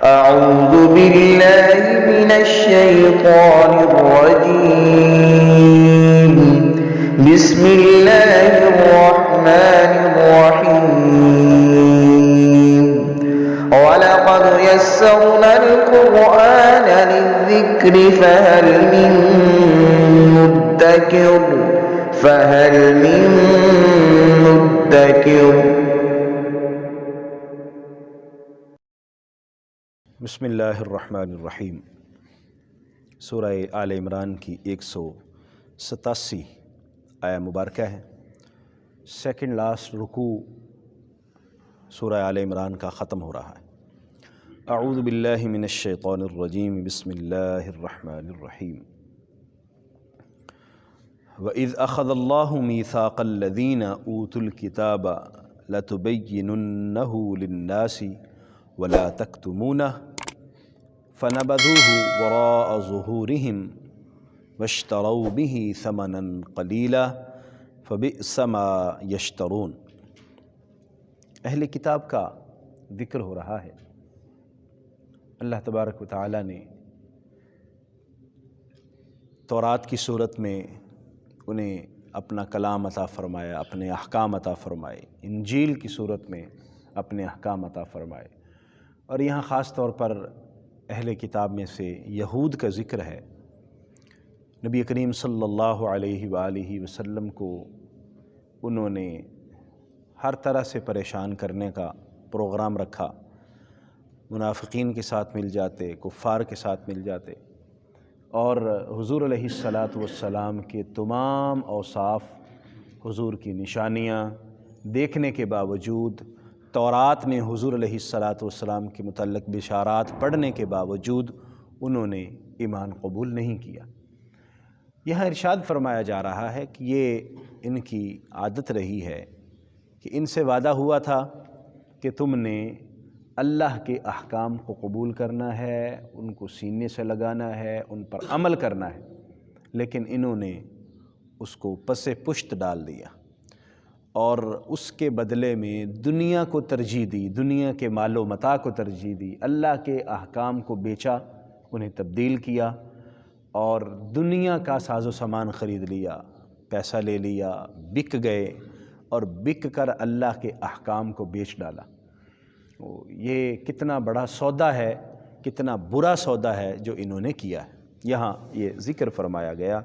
أعوذ بالله من الشيطان الرجيم. بسم الله الرحمن الرحيم. ولقد يسرنا القرآن للذكر فهل من مدكر. بسم اللہ الرحمن الرحیم۔ سورہ آل عمران کی 187 آیہ مبارکہ ہے۔ سیکنڈ لاسٹ رکوع سورہ آل عمران کا ختم ہو رہا ہے۔ اعوذ باللہ من الشیطان الرجیم، بسم اللہ الرحمن الرحیم۔ وَإِذْ أَخَذَ اللَّهُ مِيثَاقَ الَّذِينَ أُوتُوا الْكِتَابَ لَتُبَيِّنُنَّهُ لِلنَّاسِ وَلَا تَكْتُمُونَهُ فَنَبَذُوهُ وَرَاءَ ظُهُورِهِمْ وَاشْتَرَوْا بِهِ ثَمَنًا قَلِيلًا فَبِئْسَ مَا يَشْتَرُونَ۔ اہل کتاب کا ذکر ہو رہا ہے۔ اللہ تبارک و تعالی نے تورات کی صورت میں انہیں اپنا کلام عطا فرمایا، اپنے احکام عطا فرمائے، انجیل کی صورت میں اپنے احکام عطا فرمائے، اور یہاں خاص طور پر اہل کتاب میں سے یہود کا ذکر ہے۔ نبی کریم صلی اللہ علیہ وآلہ وسلم کو انہوں نے ہر طرح سے پریشان کرنے کا پروگرام رکھا۔ منافقین کے ساتھ مل جاتے، کفار کے ساتھ مل جاتے، اور حضور علیہ السلام کے تمام اوصاف، حضور کی نشانیاں دیکھنے کے باوجود، تورات میں حضور علیہ السلام کے متعلق بشارات پڑھنے کے باوجود انہوں نے ایمان قبول نہیں کیا۔ یہاں ارشاد فرمایا جا رہا ہے کہ یہ ان کی عادت رہی ہے کہ ان سے وعدہ ہوا تھا کہ تم نے اللہ کے احکام کو قبول کرنا ہے، ان کو سینے سے لگانا ہے، ان پر عمل کرنا ہے، لیکن انہوں نے اس کو پس پشت ڈال دیا اور اس کے بدلے میں دنیا کو ترجیح دی، دنیا کے مال و متاع کو ترجیح دی، اللہ کے احکام کو بیچا، انہیں تبدیل کیا اور دنیا کا ساز و سامان خرید لیا، پیسہ لے لیا، بک گئے اور بک کر اللہ کے احکام کو بیچ ڈالا۔ یہ کتنا بڑا سودا ہے، کتنا برا سودا ہے جو انہوں نے کیا ہے۔ یہاں یہ ذکر فرمایا گیا،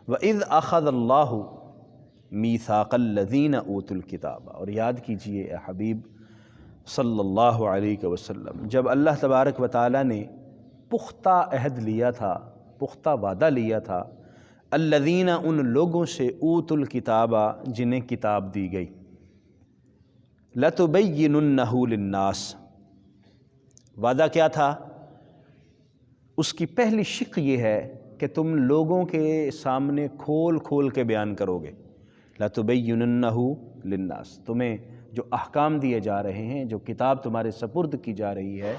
وَإِذْ أَخَذَ اللَّهُ مِيثَاقَ الَّذِينَ أُوتُوا الْكِتَابَ، اور یاد کیجئے اے حبیب صلی اللہ علیہ وسلم، جب اللہ تبارک و تعالی نے پختہ عہد لیا تھا، پختہ وعدہ لیا تھا، الذین، ان لوگوں سے، اوتوا الکتاب، جنہیں کتاب دی گئی، لَتُبَيِّنُنَّهُ لِلنَّاسِ، وعدہ کیا تھا؟ اس کی پہلی شق یہ ہے کہ تم لوگوں کے سامنے کھول کھول کے بیان کرو گے۔ لَتُبَيِّنُنَّهُ لِلنَّاسِ، تمہیں جو احکام دیے جا رہے ہیں، جو کتاب تمہارے سپرد کی جا رہی ہے،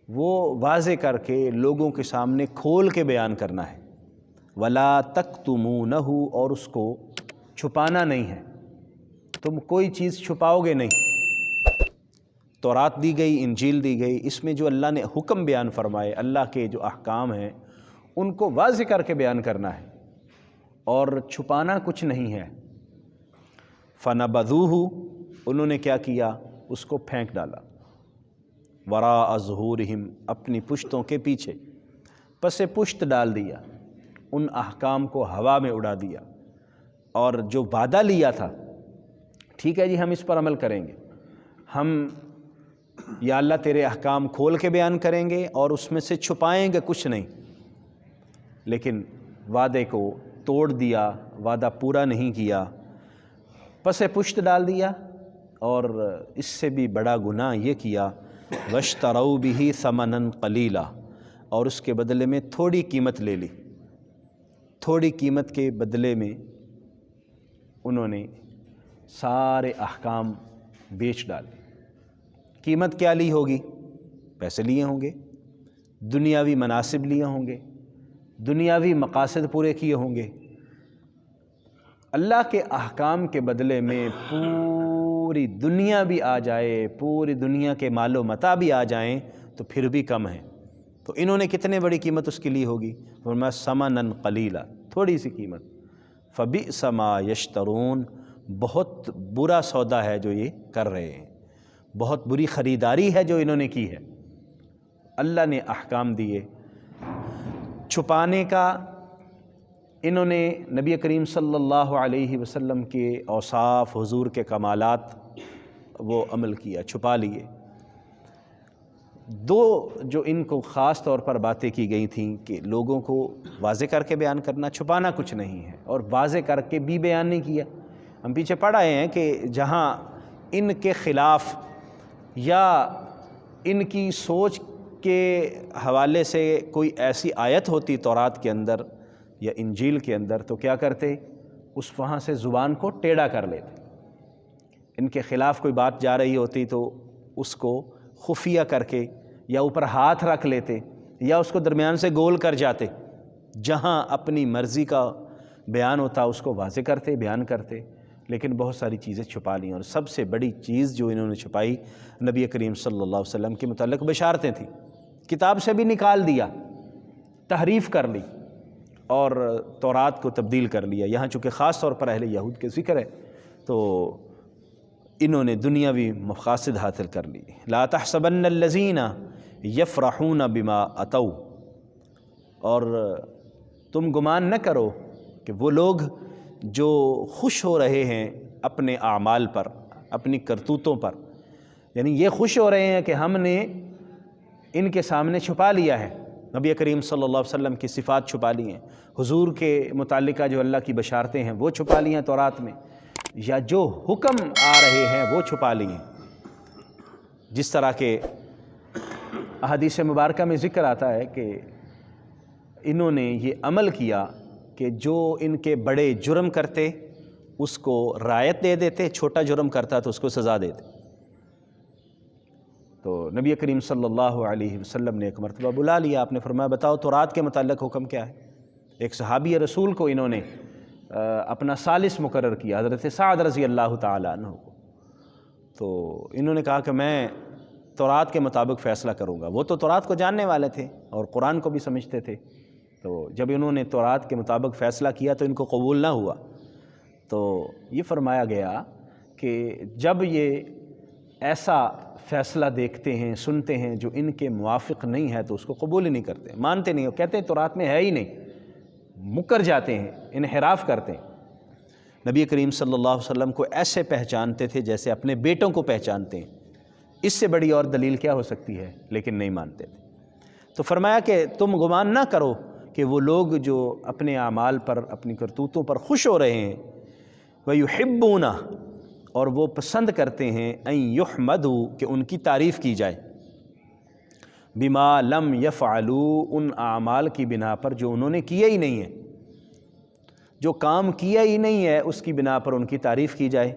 وہ واضح کر کے لوگوں کے سامنے کھول کے بیان کرنا ہے۔ وَلَا تَكْتُمُونَهُ، اور اس کو چھپانا نہیں ہے، تم کوئی چیز چھپاؤ گے نہیں۔ تورات دی گئی، انجیل دی گئی، اس میں جو اللہ نے حکم بیان فرمائے، اللہ کے جو احکام ہیں، ان کو واضح کر کے بیان کرنا ہے اور چھپانا کچھ نہیں ہے۔ فَنَبَذُوهُ، انہوں نے کیا کیا؟ اس کو پھینک ڈالا، وَرَاءَ ظُهُورِهِمْ، اپنی پشتوں کے پیچھے، پس پشت ڈال دیا، ان احکام کو ہوا میں اڑا دیا، اور جو وعدہ لیا تھا، ٹھیک ہے جی ہم اس پر عمل کریں گے، ہم یا اللہ تیرے احکام کھول کے بیان کریں گے اور اس میں سے چھپائیں گے کچھ نہیں، لیکن وعدے کو توڑ دیا، وعدہ پورا نہیں کیا، پس پشت ڈال دیا، اور اس سے بھی بڑا گناہ یہ کیا، وَاشْتَرَوْا بِهِ ثَمَنًا قَلِيلًا، اور اس کے بدلے میں تھوڑی قیمت لے لی، تھوڑی قیمت کے بدلے میں انہوں نے سارے احکام بیچ ڈالے۔ قیمت کیا لی ہوگی؟ پیسے لیے ہوں گے، دنیاوی مناصب لیے ہوں گے، دنیاوی مقاصد پورے کیے ہوں گے۔ اللہ کے احکام کے بدلے میں پوری دنیا بھی آ جائے، پوری دنیا کے مال و متاع بھی آ جائیں تو پھر بھی کم ہیں، تو انہوں نے کتنے بڑی قیمت اس کے لیے ہوگی؟ فرمایا ثمنًا قلیلا، تھوڑی سی قیمت، فبئس ما یشترون، بہت برا سودا ہے جو یہ کر رہے ہیں، بہت بری خریداری ہے جو انہوں نے کی ہے۔ اللہ نے احکام دیے چھپانے کا، انہوں نے نبی کریم صلی اللہ علیہ وسلم کے اوصاف، حضور کے کمالات وہ عمل کیا، چھپا لیے۔ دو جو ان کو خاص طور پر باتیں کی گئی تھیں کہ لوگوں کو واضح کر کے بیان کرنا، چھپانا کچھ نہیں ہے، اور واضح کر کے بھی بیان نہیں کیا۔ ہم پیچھے پڑھ آئے ہیں کہ جہاں ان کے خلاف یا ان کی سوچ کے حوالے سے کوئی ایسی آیت ہوتی تورات کے اندر یا انجیل کے اندر تو کیا کرتے؟ اس وہاں سے زبان کو ٹیڑھا کر لیتے۔ ان کے خلاف کوئی بات جا رہی ہوتی تو اس کو خفیہ کر کے یا اوپر ہاتھ رکھ لیتے یا اس کو درمیان سے گول کر جاتے۔ جہاں اپنی مرضی کا بیان ہوتا اس کو واضح کرتے، بیان کرتے، لیکن بہت ساری چیزیں چھپا لیں، اور سب سے بڑی چیز جو انہوں نے چھپائی نبی کریم صلی اللہ علیہ وسلم کے متعلق بشارتیں تھیں۔ کتاب سے بھی نکال دیا، تحریف کر لی اور تورات کو تبدیل کر لیا۔ یہاں چونکہ خاص طور پر اہل یہود کے ذکر ہے تو انہوں نے دنیاوی مقاصد حاصل کر لی۔ لا تحسبن الذین یفرحون بما اتوا، اور تم گمان نہ کرو کہ وہ لوگ جو خوش ہو رہے ہیں اپنے اعمال پر، اپنی کرتوتوں پر، یعنی یہ خوش ہو رہے ہیں کہ ہم نے ان کے سامنے چھپا لیا ہے، نبی کریم صلی اللہ علیہ وسلم کی صفات چھپا لی ہیں، حضور کے متعلقہ جو اللہ کی بشارتیں ہیں وہ چھپا لی ہیں تورات میں، یا جو حکم آ رہے ہیں وہ چھپا لی ہیں۔ جس طرح کے احادیث مبارکہ میں ذکر آتا ہے کہ انہوں نے یہ عمل کیا کہ جو ان کے بڑے جرم کرتے اس کو رعایت دے دیتے، چھوٹا جرم کرتا تو اس کو سزا دیتے۔ تو نبی کریم صلی اللہ علیہ وسلم نے ایک مرتبہ بلا لیا، آپ نے فرمایا بتاؤ تورات کے متعلق حکم کیا ہے؟ ایک صحابی رسول کو انہوں نے اپنا ثالث مقرر کیا، حضرت سعد رضی اللہ تعالیٰ عنہ کو۔ تو انہوں نے کہا کہ میں تورات کے مطابق فیصلہ کروں گا۔ وہ تو تورات کو جاننے والے تھے اور قرآن کو بھی سمجھتے تھے، تو جب انہوں نے تورات کے مطابق فیصلہ کیا تو ان کو قبول نہ ہوا۔ تو یہ فرمایا گیا کہ جب یہ ایسا فیصلہ دیکھتے ہیں، سنتے ہیں جو ان کے موافق نہیں ہے تو اس کو قبول ہی نہیں کرتے، مانتے نہیں، کہتے ہیں تورات میں ہے ہی نہیں، مکر جاتے ہیں، انحراف کرتے ہیں۔ نبی کریم صلی اللہ علیہ وسلم کو ایسے پہچانتے تھے جیسے اپنے بیٹوں کو پہچانتے ہیں، اس سے بڑی اور دلیل کیا ہو سکتی ہے؟ لیکن نہیں مانتے تھے۔ تو فرمایا کہ تم گمان نہ کرو کہ وہ لوگ جو اپنے اعمال پر، اپنی کرتوتوں پر خوش ہو رہے ہیں، وَيُحِبُّونَ، اور وہ پسند کرتے ہیں، ان یحمدوا، کہ ان کی تعریف کی جائے، بما لم یفعلوا، ان اعمال کی بنا پر جو انہوں نے کیا ہی نہیں ہے، جو کام کیا ہی نہیں ہے اس کی بنا پر ان کی تعریف کی جائے۔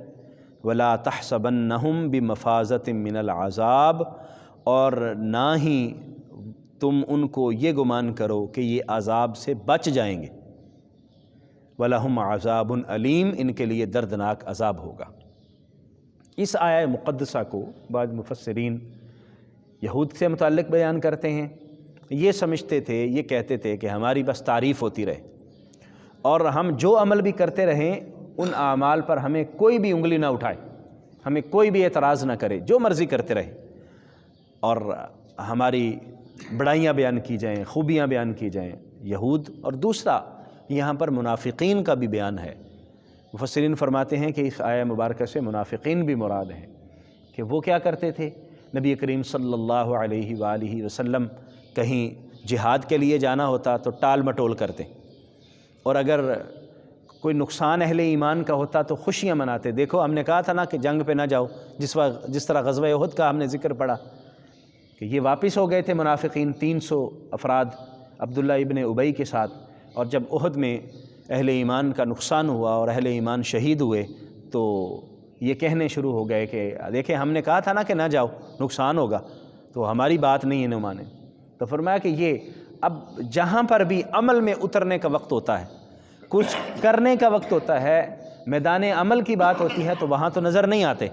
ولا تحسبنہم بمفازۃ من العذاب، اور نہ ہی تم ان کو یہ گمان کرو کہ یہ عذاب سے بچ جائیں گے۔ وَلَهُمْ عَذَابٌ علیم، ان کے لیے دردناک عذاب ہوگا۔ اس آیہ مقدسہ کو بعض مفسرین یہود سے متعلق بیان کرتے ہیں، یہ سمجھتے تھے، یہ کہتے تھے کہ ہماری بس تعریف ہوتی رہے اور ہم جو عمل بھی کرتے رہیں ان اعمال پر ہمیں کوئی بھی انگلی نہ اٹھائے، ہمیں کوئی بھی اعتراض نہ کرے، جو مرضی کرتے رہے، اور ہماری بڑائیاں بیان کی جائیں، خوبیاں بیان کی جائیں، یہود۔ اور دوسرا یہاں پر منافقین کا بھی بیان ہے۔ مفسرین فرماتے ہیں کہ اس آیہ مبارکہ سے منافقین بھی مراد ہیں، کہ وہ کیا کرتے تھے؟ نبی کریم صلی اللہ علیہ وآلہ وسلم کہیں جہاد کے لیے جانا ہوتا تو ٹال مٹول کرتے، اور اگر کوئی نقصان اہل ایمان کا ہوتا تو خوشیاں مناتے۔ دیکھو ہم نے کہا تھا نا کہ جنگ پہ نہ جاؤ، جس طرح غزوہ احد کا ہم نے ذکر پڑھا کہ یہ واپس ہو گئے تھے منافقین 300 افراد عبداللہ ابن ابی کے ساتھ، اور جب احد میں اہل ایمان کا نقصان ہوا اور اہل ایمان شہید ہوئے تو یہ کہنے شروع ہو گئے کہ دیکھیں ہم نے کہا تھا نا کہ نہ جاؤ، نقصان ہوگا، تو ہماری بات نہیں ہے نہ مانے۔ تو فرمایا کہ یہ اب جہاں پر بھی عمل میں اترنے کا وقت ہوتا ہے، کچھ کرنے کا وقت ہوتا ہے، میدان عمل کی بات ہوتی ہے تو وہاں تو نظر نہیں آتے،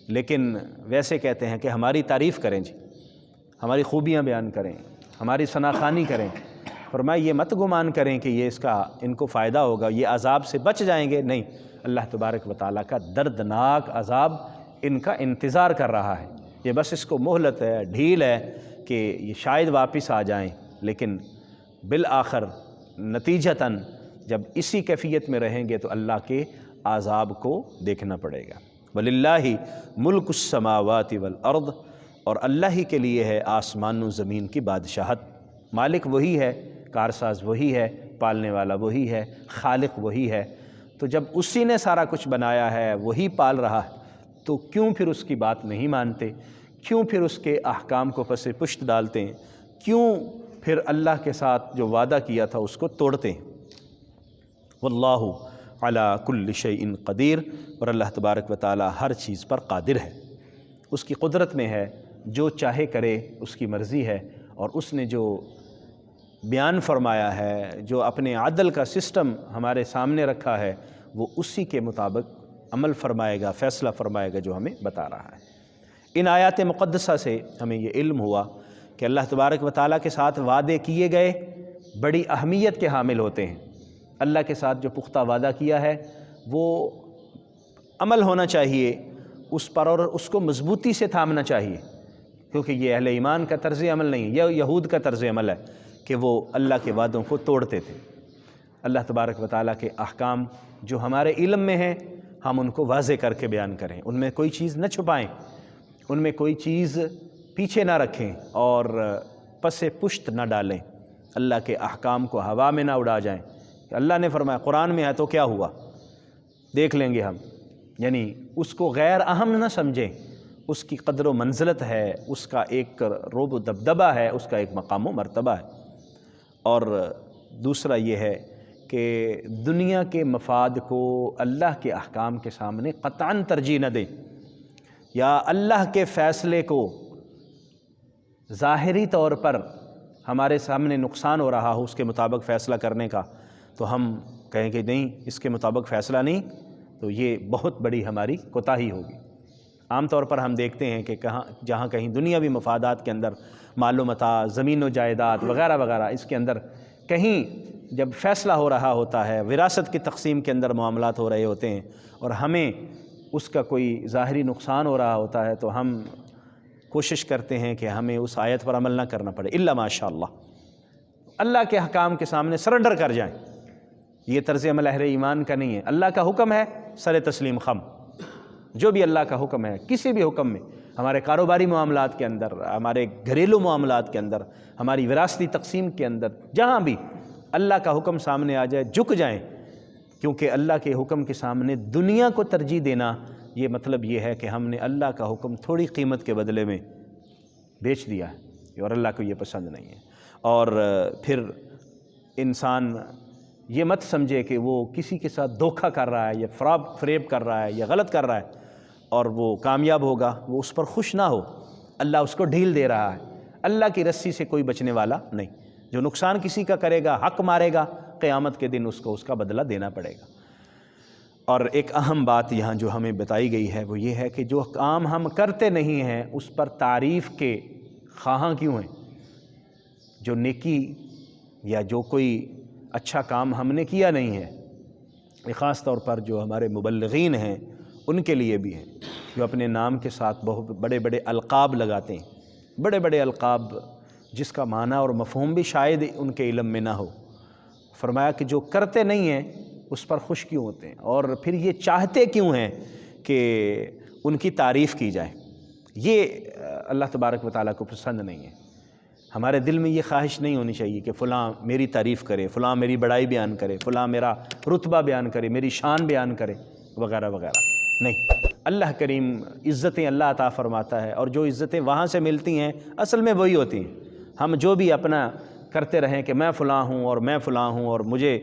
لیکن ویسے کہتے ہیں کہ ہماری تعریف کریں جی، ہماری خوبیاں بیان کریں، ہماری ثناخوانی کریں۔ فرمایا یہ مت گمان کریں کہ یہ ان کو فائدہ ہوگا، یہ عذاب سے بچ جائیں گے، نہیں، اللہ تبارک و تعالیٰ کا دردناک عذاب ان کا انتظار کر رہا ہے۔ یہ بس اس کو مہلت ہے، ڈھیل ہے کہ یہ شاید واپس آ جائیں، لیکن بالآخر نتیجتاً جب اسی کیفیت میں رہیں گے تو اللہ کے عذاب کو دیکھنا پڑے گا۔ وَلِلَّهِ مُلْكُ السَّمَاوَاتِ وَالْأَرْضِ، اور اللہ ہی کے لیے ہے آسمان و زمین کی بادشاہت۔ مالک وہی ہے، کارساز وہی ہے، پالنے والا وہی ہے، خالق وہی ہے۔ تو جب اسی نے سارا کچھ بنایا ہے، وہی پال رہا ہے، تو کیوں پھر اس کی بات نہیں مانتے؟ کیوں پھر اس کے احکام کو پس پشت ڈالتے ہیں؟ کیوں پھر اللہ کے ساتھ جو وعدہ کیا تھا اس کو توڑتے ہیں؟ واللہ علی کل شیء قدیر، اور اللہ تبارک و تعالی ہر چیز پر قادر ہے، اس کی قدرت میں ہے، جو چاہے کرے، اس کی مرضی ہے، اور اس نے جو بیان فرمایا ہے، جو اپنے عدل کا سسٹم ہمارے سامنے رکھا ہے، وہ اسی کے مطابق عمل فرمائے گا، فیصلہ فرمائے گا جو ہمیں بتا رہا ہے۔ ان آیات مقدسہ سے ہمیں یہ علم ہوا کہ اللہ تبارک و تعالیٰ کے ساتھ وعدے کیے گئے بڑی اہمیت کے حامل ہوتے ہیں۔ اللہ کے ساتھ جو پختہ وعدہ کیا ہے وہ عمل ہونا چاہیے اس پر، اور اس کو مضبوطی سے تھامنا چاہیے، کیونکہ یہ اہل ایمان کا طرز عمل نہیں ہے، یہ یہود کا طرز عمل ہے کہ وہ اللہ کے وعدوں کو توڑتے تھے۔ اللہ تبارک و تعالیٰ کے احکام جو ہمارے علم میں ہیں، ہم ان کو واضح کر کے بیان کریں، ان میں کوئی چیز نہ چھپائیں، ان میں کوئی چیز پیچھے نہ رکھیں اور پس پشت نہ ڈالیں، اللہ کے احکام کو ہوا میں نہ اڑا جائیں۔ اللہ نے فرمایا قرآن میں ہے تو کیا ہوا، دیکھ لیں گے ہم، یعنی اس کو غیر اہم نہ سمجھیں، اس کی قدر و منزلت ہے، اس کا ایک رعب و دبدبہ ہے، اس کا ایک مقام و مرتبہ ہے۔ اور دوسرا یہ ہے کہ دنیا کے مفاد کو اللہ کے احکام کے سامنے قطعاً ترجیح نہ دیں، یا اللہ کے فیصلے کو ظاہری طور پر ہمارے سامنے نقصان ہو رہا ہو اس کے مطابق فیصلہ کرنے کا، تو ہم کہیں کہ نہیں اس کے مطابق فیصلہ نہیں، تو یہ بہت بڑی ہماری کوتاہی ہوگی۔ عام طور پر ہم دیکھتے ہیں کہ جہاں کہیں دنیاوی مفادات کے اندر مال و متاع، زمین و جائیداد وغیرہ وغیرہ، اس کے اندر کہیں جب فیصلہ ہو رہا ہوتا ہے، وراثت کی تقسیم کے اندر معاملات ہو رہے ہوتے ہیں، اور ہمیں اس کا کوئی ظاہری نقصان ہو رہا ہوتا ہے، تو ہم کوشش کرتے ہیں کہ ہمیں اس آیت پر عمل نہ کرنا پڑے، الا ماشاء اللہ کے حکام کے سامنے سرنڈر کر جائیں۔ یہ طرز عمل اہل ایمان کا نہیں ہے۔ اللہ کا حکم ہے، سر تسلیم خم، جو بھی اللہ کا حکم ہے، کسی بھی حکم میں، ہمارے کاروباری معاملات کے اندر، ہمارے گھریلو معاملات کے اندر، ہماری وراثتی تقسیم کے اندر، جہاں بھی اللہ کا حکم سامنے آ جائے جھک جائیں، کیونکہ اللہ کے حکم کے سامنے دنیا کو ترجیح دینا، یہ مطلب یہ ہے کہ ہم نے اللہ کا حکم تھوڑی قیمت کے بدلے میں بیچ دیا ہے، اور اللہ کو یہ پسند نہیں ہے۔ اور پھر انسان یہ مت سمجھے کہ وہ کسی کے ساتھ دھوکہ کر رہا ہے، یا فریب کر رہا ہے، یا غلط کر رہا ہے اور وہ کامیاب ہوگا، وہ اس پر خوش نہ ہو، اللہ اس کو ڈھیل دے رہا ہے۔ اللہ کی رسی سے کوئی بچنے والا نہیں، جو نقصان کسی کا کرے گا، حق مارے گا، قیامت کے دن اس کو اس کا بدلہ دینا پڑے گا۔ اور ایک اہم بات یہاں جو ہمیں بتائی گئی ہے وہ یہ ہے کہ جو کام ہم کرتے نہیں ہیں اس پر تعریف کے خواہاں کیوں ہیں؟ جو نیکی یا جو کوئی اچھا کام ہم نے کیا نہیں ہے، خاص طور پر جو ہمارے مبلغین ہیں ان کے لیے بھی ہیں، جو اپنے نام کے ساتھ بہت بڑے بڑے القاب لگاتے ہیں، بڑے بڑے القاب جس کا معنی اور مفہوم بھی شاید ان کے علم میں نہ ہو۔ فرمایا کہ جو کرتے نہیں ہیں اس پر خوش کیوں ہوتے ہیں، اور پھر یہ چاہتے کیوں ہیں کہ ان کی تعریف کی جائے؟ یہ اللہ تبارک و تعالیٰ کو پسند نہیں ہے۔ ہمارے دل میں یہ خواہش نہیں ہونی چاہیے کہ فلاں میری تعریف کرے، فلاں میری بڑائی بیان کرے، فلاں میرا رتبہ بیان کرے، میری شان بیان کرے، وغیرہ وغیرہ، نہیں۔ اللہ کریم عزتیں اللہ عطا فرماتا ہے، اور جو عزتیں وہاں سے ملتی ہیں اصل میں وہی ہوتی ہیں۔ ہم جو بھی اپنا کرتے رہیں کہ میں فلاں ہوں اور میں فلاں ہوں اور مجھے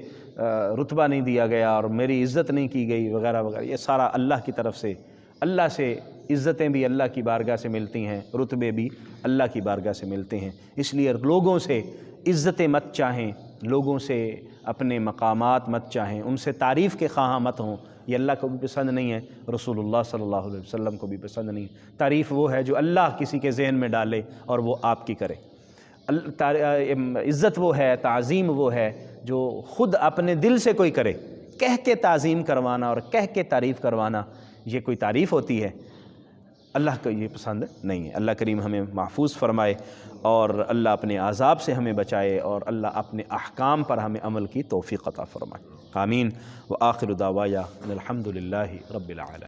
رتبہ نہیں دیا گیا اور میری عزت نہیں کی گئی، وغیرہ وغیرہ، یہ سارا اللہ کی طرف سے، اللہ سے عزتیں بھی اللہ کی بارگاہ سے ملتی ہیں، رتبے بھی اللہ کی بارگاہ سے ملتے ہیں۔ اس لیے لوگوں سے عزتیں مت چاہیں، لوگوں سے اپنے مقامات مت چاہیں، ان سے تعریف کے خواہاں مت ہوں، یہ اللہ کو بھی پسند نہیں ہے، رسول اللہ صلی اللہ علیہ وسلم کو بھی پسند نہیں ہے۔ تعریف وہ ہے جو اللہ کسی کے ذہن میں ڈالے اور وہ آپ کی کرے۔ عزت وہ ہے، تعظیم وہ ہے جو خود اپنے دل سے کوئی کرے۔ کہہ کے تعظیم کروانا اور کہہ کے تعریف کروانا یہ کوئی تعریف ہوتی ہے؟ اللہ کو یہ پسند نہیں ہے۔ اللہ کریم ہمیں محفوظ فرمائے اور اللہ اپنے عذاب سے ہمیں بچائے اور اللہ اپنے احکام پر ہمیں عمل کی توفیق عطا فرمائے۔ آمین۔ وآخر دعوایا الحمد للہ رب العالمین۔